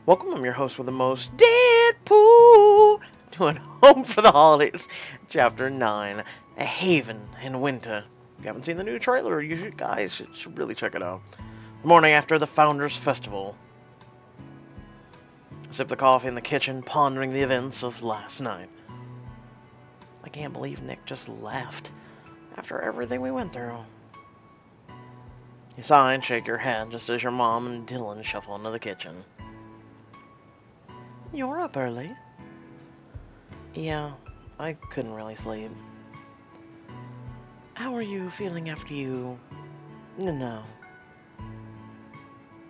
Welcome, I'm your host with the most Deadpool doing Home for the Holidays, Chapter 9, A Haven in Winter. If you haven't seen the new trailer, you guys should really check it out. The morning after the Founders Festival. I sip the coffee in the kitchen, pondering the events of last night. I can't believe Nick just left after everything we went through. You sigh and shake your head just as your mom and Dylan shuffle into the kitchen. You're up early. Yeah, I couldn't really sleep. How are you feeling after you... No.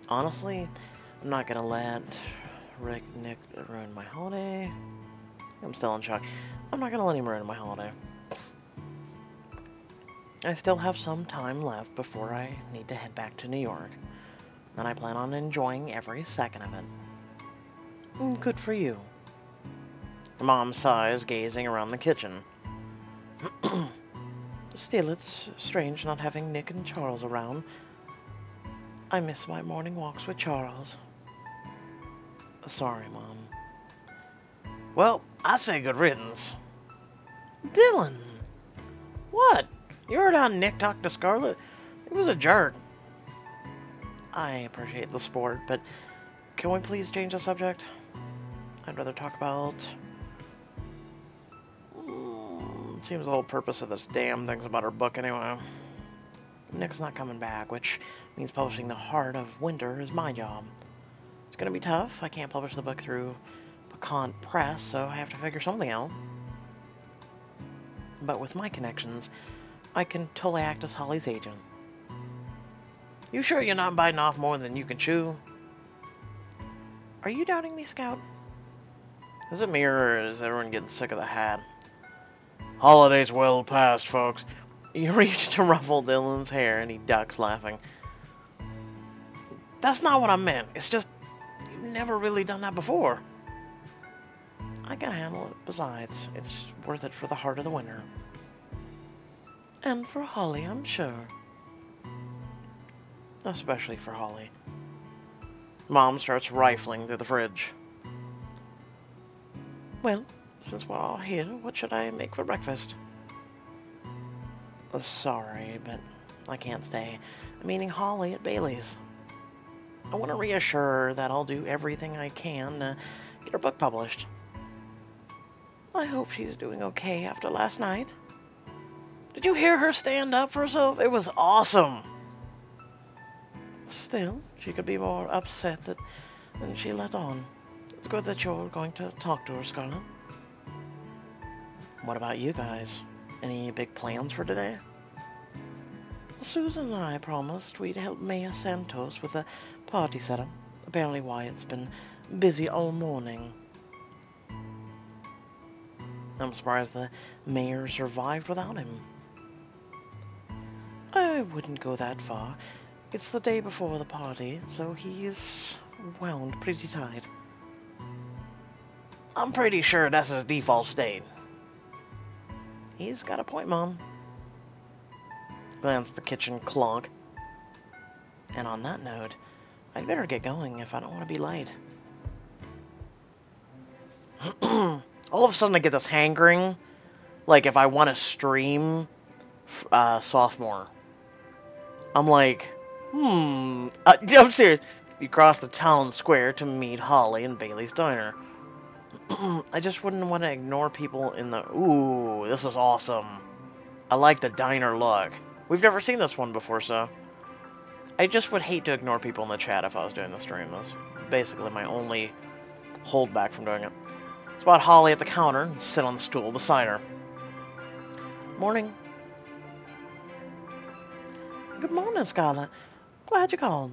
Honestly, I'm not gonna let Nick ruin my holiday. I'm still in shock. I'm not gonna let him ruin my holiday. I still have some time left before I need to head back to New York. And I plan on enjoying every second of it. Good for you. Mom sighs, gazing around the kitchen. Still, it's strange not having Nick and Charles around. I miss my morning walks with Charles. Sorry, Mom. Well, I say good riddance. Dylan! What? You heard how Nick talked to Scarlet? He was a jerk. I appreciate the sport, but can we please change the subject? I'd rather talk about... seems the whole purpose of this damn thing's about her book anyway. Nick's not coming back, which means publishing The Heart of Winter is my job. It's gonna be tough. I can't publish the book through Pecan Press, so I have to figure something out. But with my connections, I can totally act as Holly's agent. You sure you're not biting off more than you can chew? Are you doubting me, Scout? Is it me, or is everyone getting sick of the hat? Holiday's well past, folks. You reach to ruffle Dylan's hair, and he ducks, laughing. That's not what I meant. It's just, you've never really done that before. I can handle it. Besides, it's worth it for the heart of the winter. And for Holly, I'm sure. Especially for Holly. Mom starts rifling through the fridge. Well, since we're all here, what should I make for breakfast? Sorry, but I can't stay. I'm meeting Holly at Bailey's. I want to reassure her that I'll do everything I can to get her book published. I hope she's doing okay after last night. Did you hear her stand up for herself? It was awesome. Still, she could be more upset than she let on. It's good that you're going to talk to her, Scarlet. What about you guys? Any big plans for today? Susan and I promised we'd help Mayor Santos with a party setup. Apparently Wyatt's been busy all morning. I'm surprised the mayor survived without him. I wouldn't go that far. It's the day before the party, so he's wound pretty tight. I'm pretty sure that's his default state. He's got a point, Mom. Glance at the kitchen clock. And on that note, I'd better get going if I don't want to be late. All of a sudden I get this hankering, like if I want to stream sophomore. I'm like, I'm serious. You cross the town square to meet Holly in Bailey's Diner. I just wouldn't want to ignore people in the... Ooh, this is awesome. I like the diner look. We've never seen this one before, so... I just would hate to ignore people in the chat if I was doing the stream. That's basically my only holdback from doing it. Spot Holly at the counter and sit on the stool beside her. Morning. Good morning, Scarlet. Glad you called.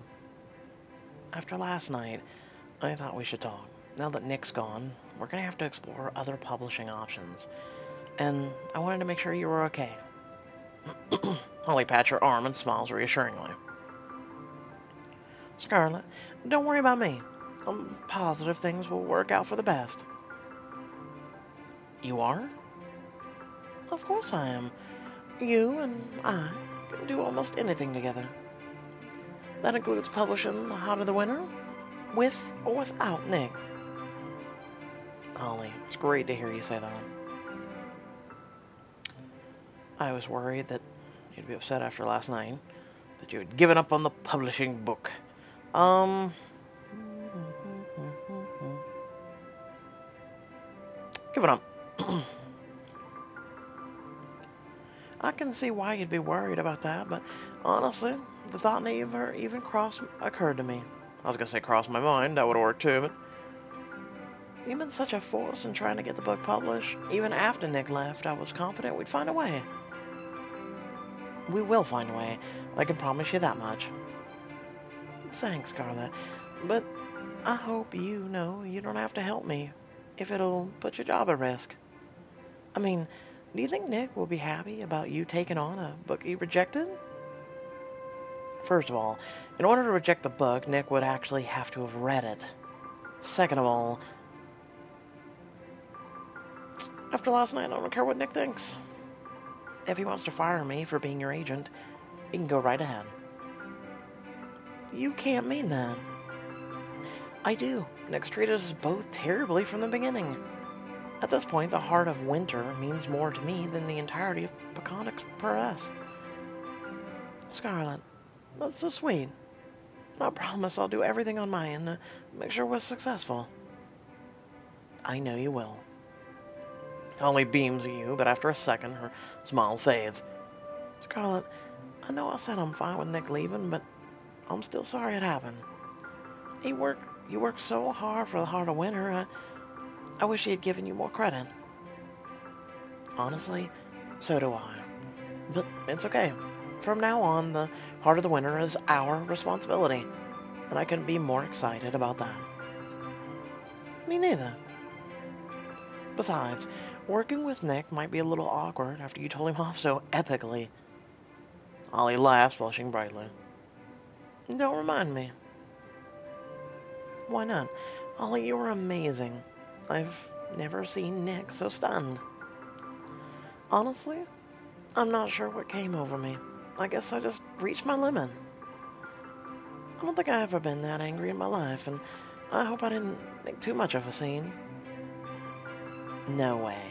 After last night, I thought we should talk. Now that Nick's gone, we're going to have to explore other publishing options. And I wanted to make sure you were okay. Holly pats her arm and smiles reassuringly. Scarlet, don't worry about me. I'm positive things will work out for the best. You are? Of course I am. You and I can do almost anything together. That includes publishing The Heart of the Winter. With or without Nick? Holly, it's great to hear you say that. I was worried that you'd be upset after last night, that you had given up on the publishing book. Given up. I can see why you'd be worried about that, but honestly, the thought never even occurred to me. I was gonna say crossed my mind, that would have worked too, but you've been such a force in trying to get the book published. Even after Nick left, I was confident we'd find a way. We will find a way. I can promise you that much. Thanks, Scarlet. But I hope you know you don't have to help me if it'll put your job at risk. I mean, do you think Nick will be happy about you taking on a book he rejected? First of all, in order to reject the book, Nick would actually have to have read it. Second of all, after last night, I don't care what Nick thinks. If he wants to fire me for being your agent, he can go right ahead. You can't mean that. I do. Nick's treated us both terribly from the beginning. At this point, the heart of winter means more to me than the entirety of Pecan Express. Scarlet, that's so sweet. I promise I'll do everything on my end to make sure we're successful. I know you will. Holly beams at you, but after a second, her smile fades. Scarlet, I know I said I'm fine with Nick leaving, but I'm still sorry it happened. You worked so hard for the Heart of Winter. I wish he had given you more credit. Honestly, so do I. But it's okay. From now on, the Heart of the Winter is our responsibility, and I couldn't be more excited about that. Me neither. Besides, working with Nick might be a little awkward after you told him off so epically. Holly laughs, blushing brightly. Don't remind me. Why not? Holly, you were amazing. I've never seen Nick so stunned. Honestly, I'm not sure what came over me. I guess I just reached my limit. I don't think I've ever been that angry in my life, and I hope I didn't make too much of a scene. No way.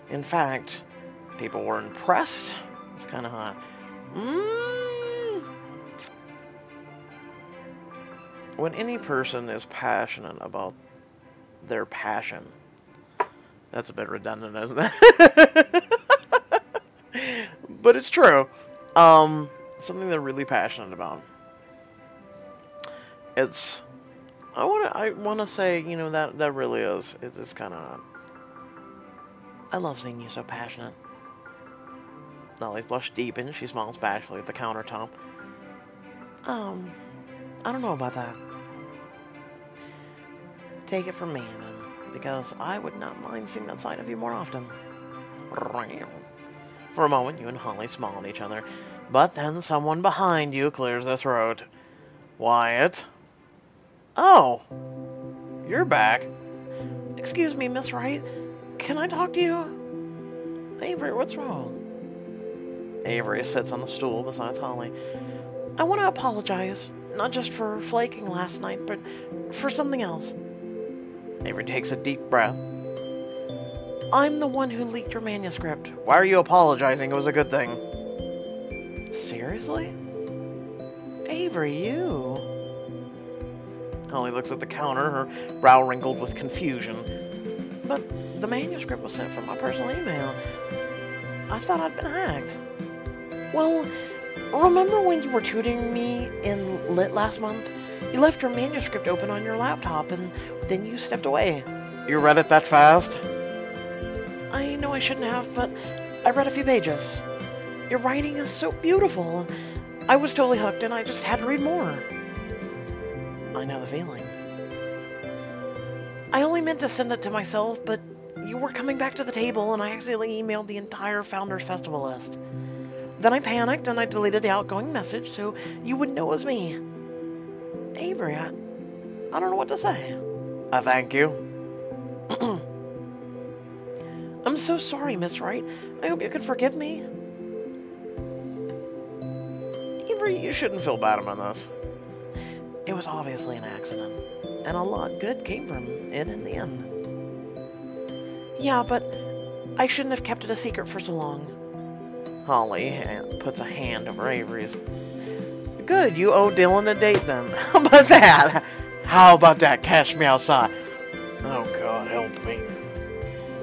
In fact, people were impressed. It's kind of hot. When any person is passionate about their passion, that's a bit redundant, isn't it? But it's true. Something they're really passionate about. I wanna say, you know, that really is. It's kind of. I love seeing you so passionate. Nolly's blush deepens. She smiles bashfully at the countertop. I don't know about that. Take it from me, then, because I would not mind seeing that side of you more often. For a moment, you and Holly smile at each other, but then someone behind you clears their throat. Wyatt? Oh, you're back. Excuse me, Miss Wright. Can I talk to you? Avery, what's wrong? Avery sits on the stool beside Holly. I want to apologize, not just for flaking last night, but for something else. Avery takes a deep breath. I'm the one who leaked your manuscript. Why are you apologizing? It was a good thing. Seriously? Avery, you? Holly looks at the counter, her brow wrinkled with confusion. But the manuscript was sent from my personal email. I thought I'd been hacked. Well, remember when you were tutoring me in Lit last month? You left your manuscript open on your laptop, and then you stepped away. You read it that fast? I know I shouldn't have, but I read a few pages. Your writing is so beautiful. I was totally hooked, and I just had to read more. I know the feeling. I only meant to send it to myself, but you were coming back to the table, and I accidentally emailed the entire Founders Festival list. Then I panicked, and I deleted the outgoing message, so you wouldn't know it was me. Avery, I don't know what to say. I thank you. I'm so sorry, Miss Wright. I hope you could forgive me. Avery, you shouldn't feel bad about this. It was obviously an accident. and a lot good came from it in the end. Yeah, but I shouldn't have kept it a secret for so long. Holly puts a hand over Avery's. Good, you owe Dylan a date then. How about that? How about that? Catch me outside. Oh God, help me.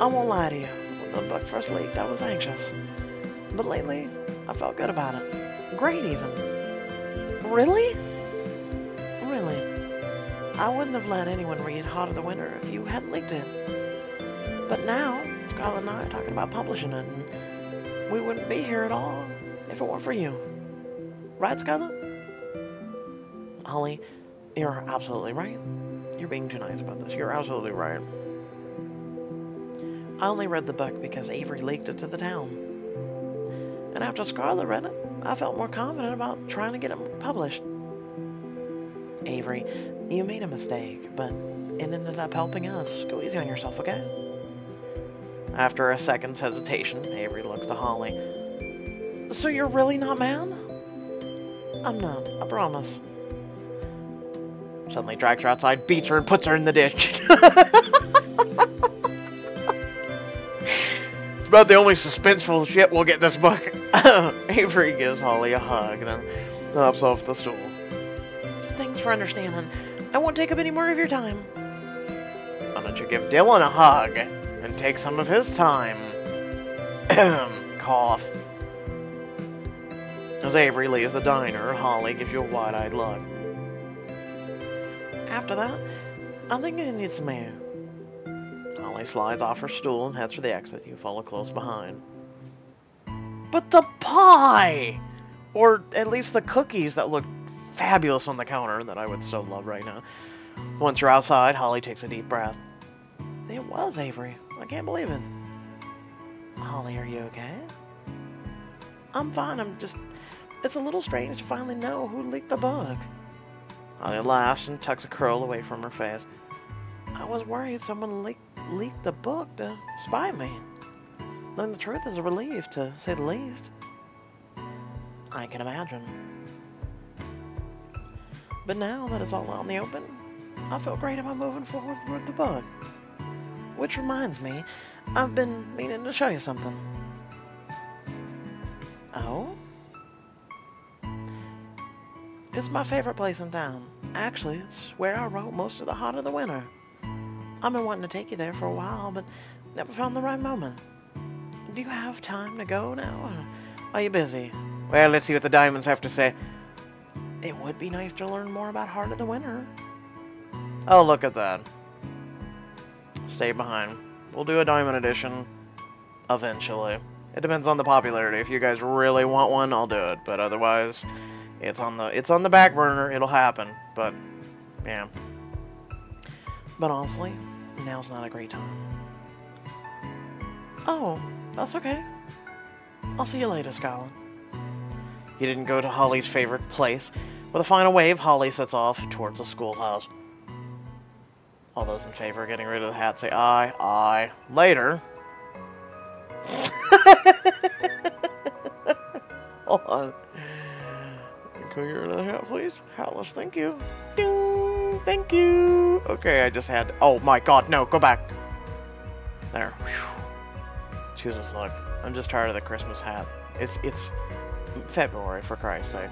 I won't lie to you. When the book first leaked, I was anxious. But lately, I felt good about it. Great, even. Really? Really. I wouldn't have let anyone read Heart of the Winter if you hadn't leaked it. But now, Scarlet and I are talking about publishing it, and we wouldn't be here at all if it weren't for you. Right, Scarlet? Holly, you're absolutely right. You're being too nice about this. You're absolutely right. I only read the book because Avery leaked it to the town. And after Scarlet read it, I felt more confident about trying to get it published. Avery, you made a mistake, but it ended up helping us. Go easy on yourself, okay? After a second's hesitation, Avery looks to Holly. So you're really not mad? I'm not, I promise. Suddenly drags her outside, beats her, and puts her in the ditch. It's about the only suspenseful shit we'll get this book. Avery gives Holly a hug, then hops off the stool. Thanks for understanding. I won't take up any more of your time. Why don't you give Dylan a hug and take some of his time? Cough. As Avery leaves the diner, Holly gives you a wide-eyed look. After that, I think I need some air. Holly slides off her stool and heads for the exit. You follow close behind. But the pie! Or at least the cookies that look fabulous on the counter that I would so love right now. Once you're outside, Holly takes a deep breath. It was Avery. I can't believe it. Holly, are you okay? I'm fine. It's a little strange to finally know who leaked the book. Holly laughs and tucks a curl away from her face. I was worried someone leaked the book to spy me. Knowing the truth is a relief, to say the least. I can imagine. But now that it's all out in the open, I feel great about moving forward with the book. Which reminds me, I've been meaning to show you something. Oh? It's my favorite place in town. Actually, it's where I wrote most of the Heart of the Winter. I've been wanting to take you there for a while, but never found the right moment. Do you have time to go now, or are you busy? Well, let's see what the diamonds have to say. It would be nice to learn more about Heart of the Winter. Oh, look at that. Stay behind. We'll do a diamond edition eventually. It depends on the popularity. If you guys really want one, I'll do it. But otherwise, it's on the back burner. It'll happen. But yeah. But honestly, now's not a great time. Oh, that's okay. I'll see you later, Scarlet. You didn't go to Holly's favorite place. With a final wave, Holly sets off towards the schoolhouse. All those in favor of getting rid of the hat say aye, aye. Later. Hold on. Can we get rid of the hat, please? Atlas, thank you. Ding, thank you. Okay, I just had... Oh my god, no, go back. There. Whew. Choose this look. I'm just tired of the Christmas hat. It's February, for Christ's sake.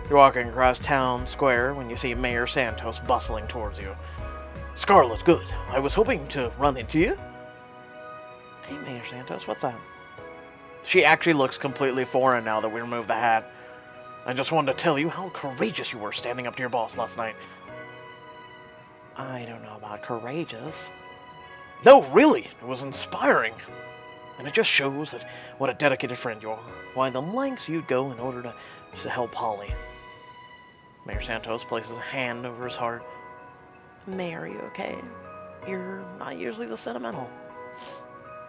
You're walking across town square when you see Mayor Santos bustling towards you. Scarlet, good. I was hoping to run into you. Hey, Mayor Santos, what's up? She actually looks completely foreign now that we removed the hat. I just wanted to tell you how courageous you were standing up to your boss last night. I don't know about courageous. No, really, it was inspiring. And it just shows that what a dedicated friend you are. Why the lengths you'd go in order to help Holly. Mayor Santos places a hand over his heart. Mayor, are you okay? You're not usually this sentimental.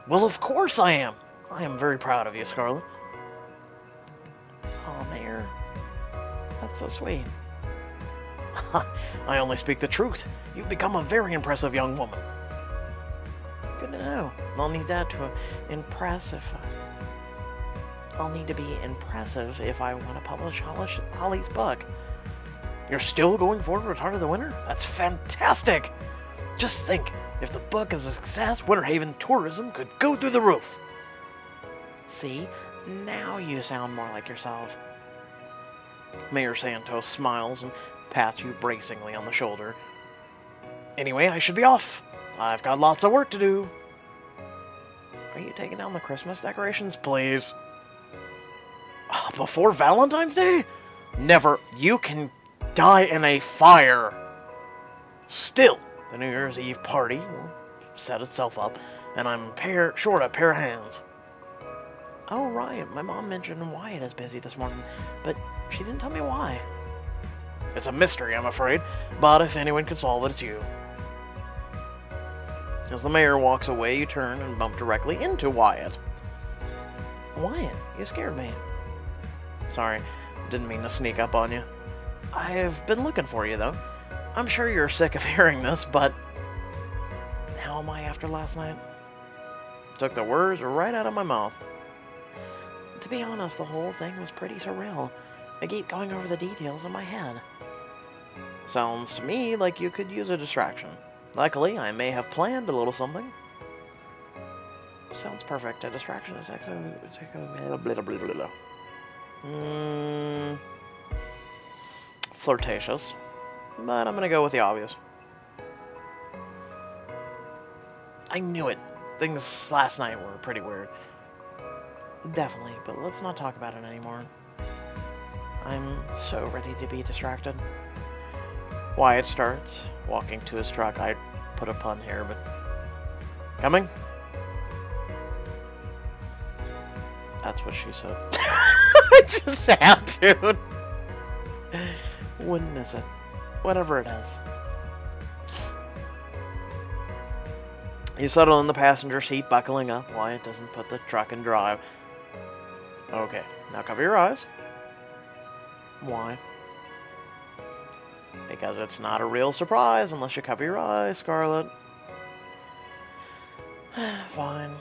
Well, of course I am. I am very proud of you, Scarlet. Oh, Mayor. That's so sweet. I only speak the truth. You've become a very impressive young woman. Good to know. I'll need that to impress if I'll need to be impressive if I want to publish Holly's book. You're still going forward with Heart of the Winter? That's fantastic! Just think, if the book is a success, Winter Haven tourism could go through the roof. See? Now you sound more like yourself. Mayor Santos smiles and pats you bracingly on the shoulder. Anyway, I should be off. I've got lots of work to do. Are you taking down the Christmas decorations, please? Before Valentine's Day? Never. You can die in a fire. Still, the New Year's Eve party will set itself up, and I'm short a pair of hands. Oh, right. My mom mentioned Wyatt is busy this morning, but she didn't tell me why. It's a mystery, I'm afraid, but if anyone can solve it, it's you. As the mayor walks away, you turn and bump directly into Wyatt. Wyatt, you scared me. Sorry, didn't mean to sneak up on you. I've been looking for you, though. I'm sure you're sick of hearing this, but how am I after last night? Took the words right out of my mouth. To be honest, the whole thing was pretty surreal. I keep going over the details in my head. Sounds to me like you could use a distraction. Luckily, I may have planned a little something. Sounds perfect. A distraction is flirtatious, but I'm gonna go with the obvious. I knew it. Things last night were pretty weird. Definitely, but let's not talk about it anymore. I'm so ready to be distracted. Wyatt starts walking to his truck. I put a pun here, but... Coming? That's what she said. I just had to. Wouldn't miss it. Whatever it is. You settle in the passenger seat, buckling up. Wyatt doesn't put the truck in drive. Okay, now cover your eyes. Why? Because it's not a real surprise unless you cover your eyes, Scarlet. Fine.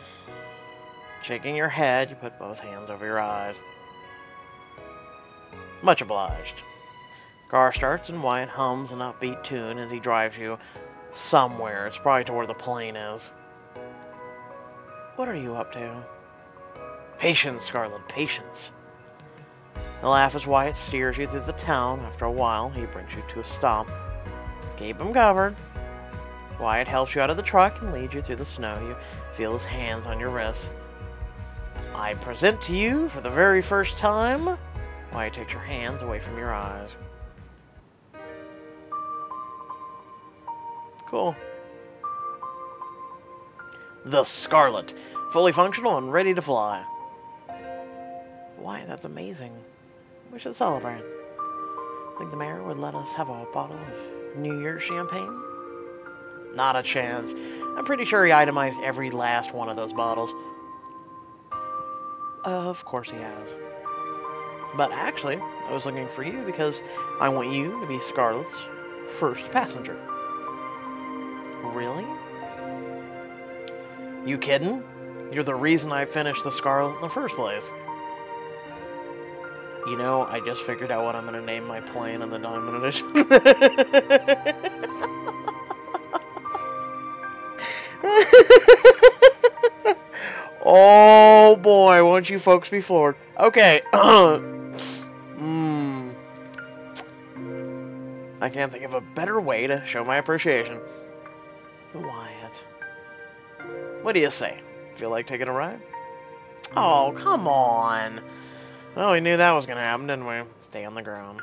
Shaking your head, you put both hands over your eyes. Much obliged. Car starts and Wyatt hums an upbeat tune as he drives you somewhere. It's probably to where the plane is. What are you up to? Patience, Scarlet, patience. The laugh as Wyatt steers you through the town. After a while, he brings you to a stop. Keep him covered. Wyatt helps you out of the truck and leads you through the snow. You feel his hands on your wrists. I present to you, for the very first time, Wyatt takes your hands away from your eyes. Cool. The Scarlet. Fully functional and ready to fly. Why, that's amazing. We should celebrate. Think the mayor would let us have a bottle of New Year's champagne? Not a chance. I'm pretty sure he itemized every last one of those bottles. Of course he has. But actually, I was looking for you because I want you to be Scarlet's first passenger. Really? You kidding? You're the reason I finished the Scarlet in the first place. You know, I just figured out what I'm going to name my plane in the Diamond Edition. Oh boy, won't you folks be floored. Okay. I can't think of a better way to show my appreciation. Wyatt. What do you say? Feel like taking a ride? Oh, come on. Well, we knew that was going to happen, didn't we? Stay on the ground.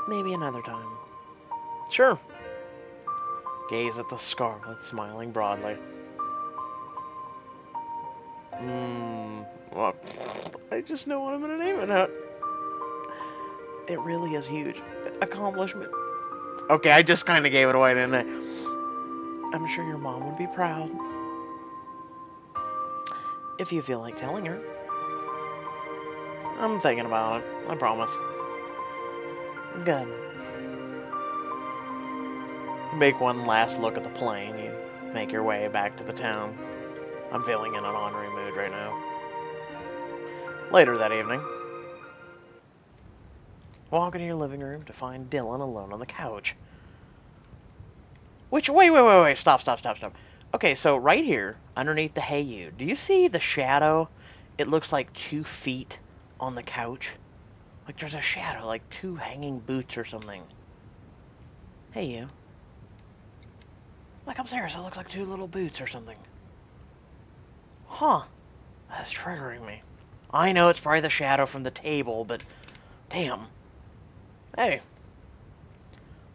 Maybe another time. Sure. Gaze at the Scarlet, smiling broadly. Well, I just know what I'm going to name it at. It really is huge. Accomplishment. Okay, I just kind of gave it away, didn't I? I'm sure your mom would be proud. If you feel like telling her. I'm thinking about it. I promise. Good. Make one last look at the plane. You make your way back to the town. I'm feeling in an ornery mood right now. Later that evening, walk into your living room to find Dylan alone on the couch. Which, wait, stop. Okay, so right here, underneath the Hey You, do you see the shadow? It looks like 2 feet on the couch. Like there's a shadow, like 2 hanging boots or something. Hey you. Like upstairs, it looks like 2 little boots or something. Huh. That's triggering me. I know it's probably the shadow from the table, but damn. Hey.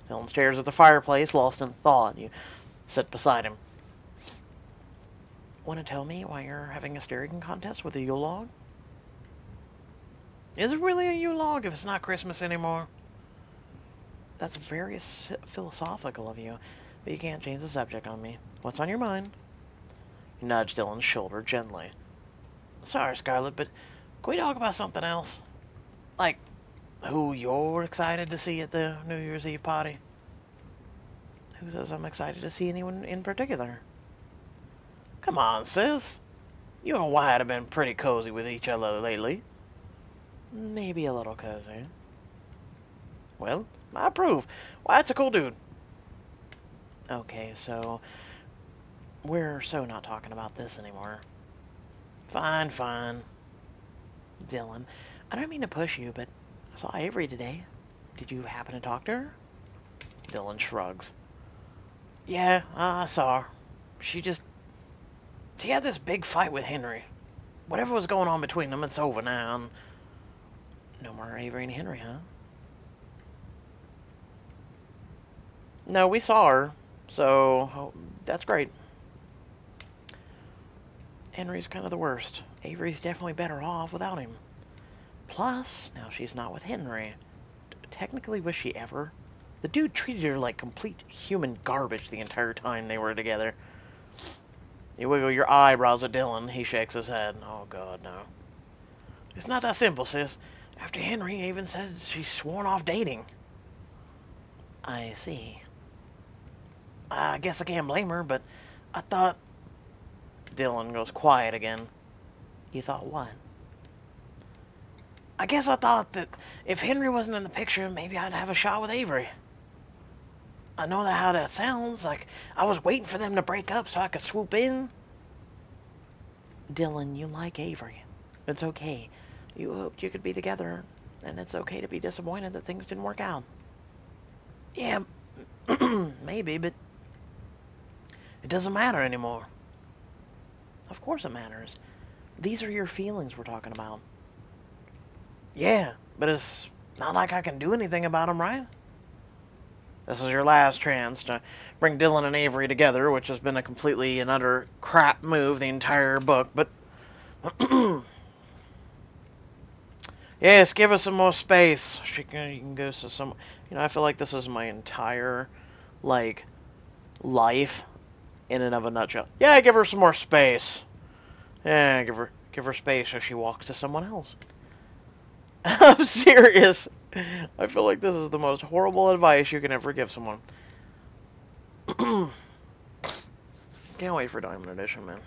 Dylan stares at the fireplace, lost in thought. You sit beside him. Want to tell me why you're having a staring contest with a Yule log? Is it really a Yule log if it's not Christmas anymore? That's very philosophical of you, but you can't change the subject on me. What's on your mind? You nudge Dylan's shoulder gently. Sorry, Scarlet, but can we talk about something else? Like, who you're excited to see at the New Year's Eve party? Who says I'm excited to see anyone in particular? Come on, sis. You and Wyatt have been pretty cozy with each other lately. Maybe a little cozy. Well, I approve. Wyatt's a cool dude. Okay, so we're so not talking about this anymore. Fine. Dylan, I don't mean to push you, but I saw Avery today. Did you happen to talk to her? Dylan shrugs. Yeah, I saw her. She had this big fight with Henry. Whatever was going on between them, it's over now. And no more Avery and Henry, huh? No, we saw her, so that's great. Henry's kind of the worst. Avery's definitely better off without him. Plus, now she's not with Henry. Technically, was she ever? The dude treated her like complete human garbage the entire time they were together. You wiggle your eyebrows at Dylan. He shakes his head. Oh, God, no. It's not that simple, sis. After Henry even said she's sworn off dating. I see. I guess I can't blame her, but I thought... Dylan goes quiet again. You thought what? I guess I thought that if Henry wasn't in the picture, maybe I'd have a shot with Avery. I know how that sounds, like I was waiting for them to break up so I could swoop in. Dylan, you like Avery. It's okay. You hoped you could be together, and it's okay to be disappointed that things didn't work out. Yeah, maybe, but it doesn't matter anymore. Of course it matters. These are your feelings we're talking about. Yeah, but it's not like I can do anything about them, right? This is your last chance to bring Dylan and Avery together, which has been a completely and utter crap move the entire book, but... Yes, give us some more space. You can go to some... I feel like this is my entire, life in and of a nutshell. Yeah, give her some more space. Yeah, give her space so she walks to someone else. I'm serious. I feel like this is the most horrible advice you can ever give someone. Can't wait for Diamond Edition, man.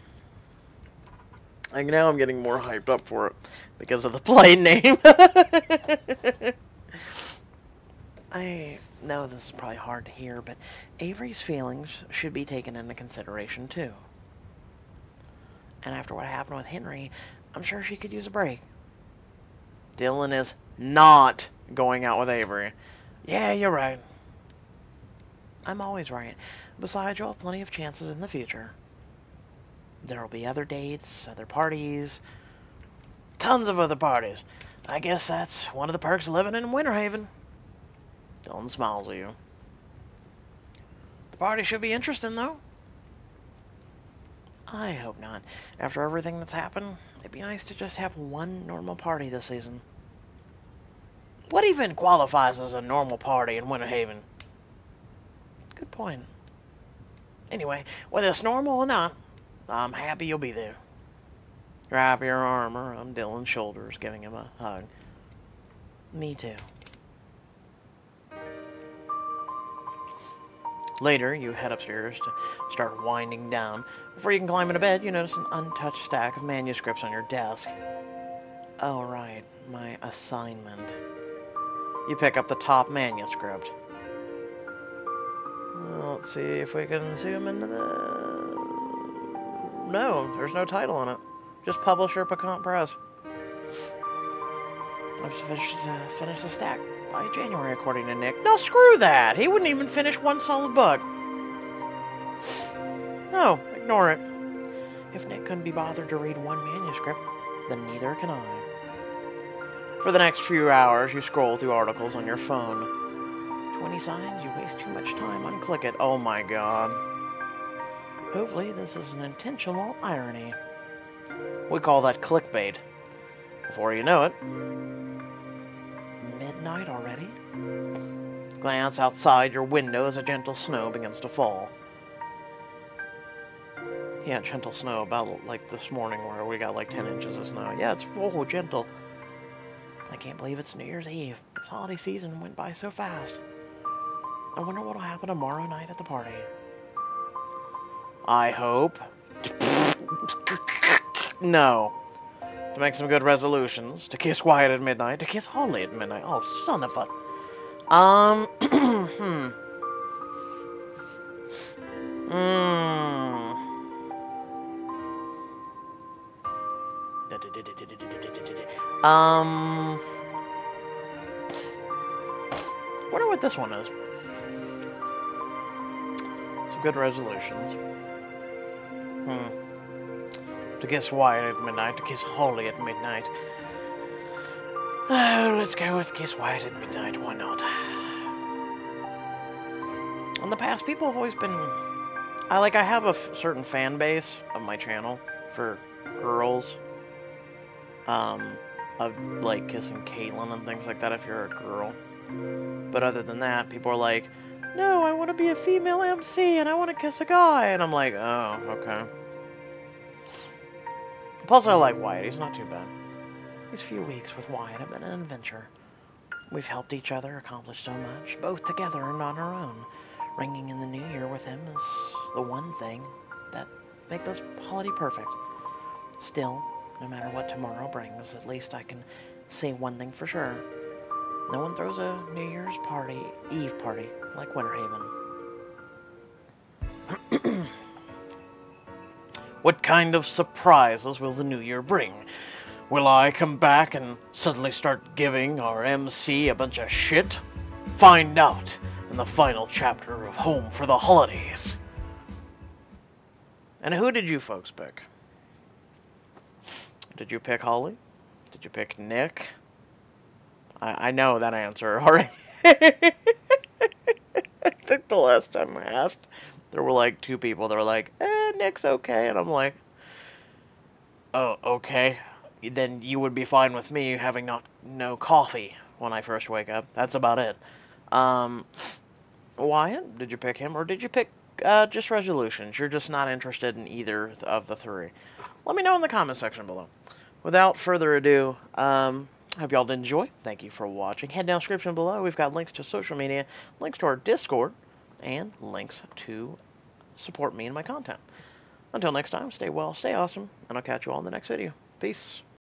Like, now I'm getting more hyped up for it because of the plane name. I know this is probably hard to hear, but Avery's feelings should be taken into consideration, too. And after what happened with Henry, I'm sure she could use a break. Dylan is not going out with Avery. Yeah, you're right. I'm always right. Besides, you'll have plenty of chances in the future. There'll be other dates, other parties. Tons of other parties. I guess that's one of the perks of living in Winter Haven. Dylan smiles at you. The party should be interesting, though. I hope not. After everything that's happened, it'd be nice to just have one normal party this season. What even qualifies as a normal party in Winter Haven? Good point. Anyway, whether it's normal or not, I'm happy you'll be there. Wrap your arm around Dylan's shoulders, giving him a hug. Me too. Later, you head upstairs to start winding down. Before you can climb into bed, you notice an untouched stack of manuscripts on your desk. Oh, right. My assignment. You pick up the top manuscript. Well, let's see if we can zoom into the... No, there's no title on it. Just publisher Pecan Press. I've finished the stack by January, according to Nick. No, screw that! He wouldn't even finish one solid book. No, ignore it. If Nick couldn't be bothered to read one manuscript, then neither can I. For the next few hours, you scroll through articles on your phone. 20 signs, you waste too much time. Unclick it. Oh my god. Hopefully, this is an intentional irony. We call that clickbait. Before you know it, midnight already? Glance outside your window as a gentle snow begins to fall. Yeah, gentle snow, about like this morning where we got like 10 inches of snow. Yeah, it's full, gentle. I can't believe it's New Year's Eve. This holiday season went by so fast. I wonder what'll happen tomorrow night at the party. I hope. No. To make some good resolutions. To kiss Wyatt at midnight. To kiss Holly at midnight. Oh, son of a... Wonder what this one is. Some good resolutions. To kiss Wyatt at midnight. To kiss Holly at midnight. Oh, let's go with kiss Wyatt at midnight. Why not? In the past, people have always been... I have a certain fan base of my channel for girls. Of, like, kissing Caitlyn and things like that if you're a girl. But other than that, people are like, no, I want to be a female MC and I want to kiss a guy. And I'm like, oh, okay. Plus, I like Wyatt. He's not too bad. These few weeks with Wyatt have been an adventure. We've helped each other accomplish so much, both together and on our own. Ringing in the new year with him is the one thing that makes this holiday perfect. Still, no matter what tomorrow brings, at least I can say one thing for sure. No one throws a New Year's Eve party like Winter Haven. What kind of surprises will the new year bring? Will I come back and suddenly start giving our MC a bunch of shit? Find out in the final chapter of Home for the Holidays. And who did you folks pick? Did you pick Holly? Did you pick Nick? I know that answer already. I think the last time I asked, there were like 2 people that were like, Nick's okay. And I'm like, oh, okay. Then you would be fine with me having no coffee when I first wake up. That's about it. Wyatt, did you pick him? Or did you pick just resolutions? You're just not interested in either of the 3. Let me know in the comment section below. Without further ado, hope y'all did enjoy. Thank you for watching. Head down the description below. We've got links to social media, links to our Discord, and links to support me and my content. Until next time, stay well, stay awesome, and I'll catch you all in the next video. Peace.